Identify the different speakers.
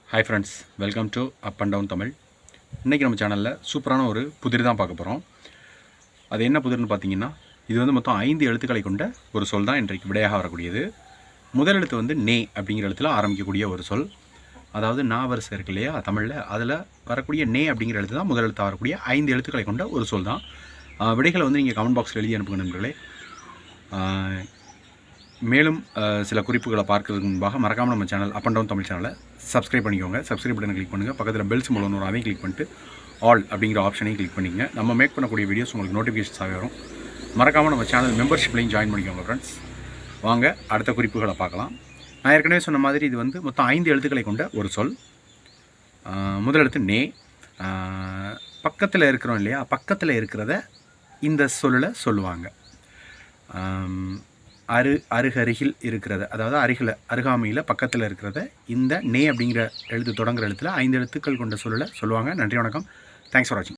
Speaker 1: Hi friends, welcome to up and down Tamil. இன்றைக்கி நம்ம சேனலில் சூப்பரான ஒரு புதிர் தான் பார்க்க போகிறோம். அது என்ன புதிர்னு பார்த்தீங்கன்னா, இது வந்து மொத்தம் 5 எழுத்துக்களை கொண்ட ஒரு சொல் தான் இன்றைக்கு விடையாக வரக்கூடியது. முதல் எழுத்து வந்து நே அப்படிங்கிற எழுத்தில் ஆரம்பிக்கக்கூடிய ஒரு சொல். அதாவது நா வரிசை இருக்கு இல்லையா தமிழில், அதில் வரக்கூடிய நே அப்படிங்கிற எழுத்து தான் முதல் எழுத்தாக வரக்கூடிய 5 எழுத்துக்களை கொண்ட ஒரு சொல் தான். விடைகளை வந்து நீங்கள் கமெண்ட் பாக்ஸில் எழுதி அனுப்புங்க நண்பர்களே. மேலும் சில குறிப்புகளை பார்க்கறதுக்கு முன்பாக மறக்காமல் நம்ம channel up and down Tamil சேனலை சப்ஸ்கிரைப் பண்ணிக்கோங்க. சப்ஸ்கிரைப் பட்டனை கிளிக் பண்ணுங்கள். பக்கத்தில் பெல் சிம்பல் ஒன்று அதையும் கிளிக் பண்ணிட்டு ஆல் அப்படிங்கிற ஆப்ஷனையும் கிளிக் பண்ணிங்க. நம்ம மேக் பண்ணக்கூடிய வீடியோஸ் உங்களுக்கு நோட்டிஃபிகேஷன்ஸாக வரும். மறக்காமல் நம்ம சேனல் மெம்பர்ஷிப்லையும் ஜாயின் பண்ணிக்கோங்க ஃப்ரெண்ட்ஸ். வாங்க அடுத்த குறிப்புகளை பார்க்கலாம். நான் ஏற்கனவே சொன்ன மாதிரி இது வந்து மொத்தம் 5 எழுத்துக்களை கொண்ட ஒரு சொல். முதல் எழுத்து நே. பக்கத்தில் இருக்கிறோம் இல்லையா, பக்கத்தில் இருக்கிறத இந்த சொல்லில் சொல்லுவாங்க. அருகருகில் இருக்கிறத, அதாவது அருகாமையில் பக்கத்தில் இருக்கிறத இந்த நே அப்படிங்கிற எழுத்து தொடங்குற எழுத்தில் 5 எழுத்துக்கள் கொண்ட சொல்லில் சொல்லுவாங்க. நன்றி, வணக்கம். தேங்க்ஸ் ஃபார் வாட்சிங்.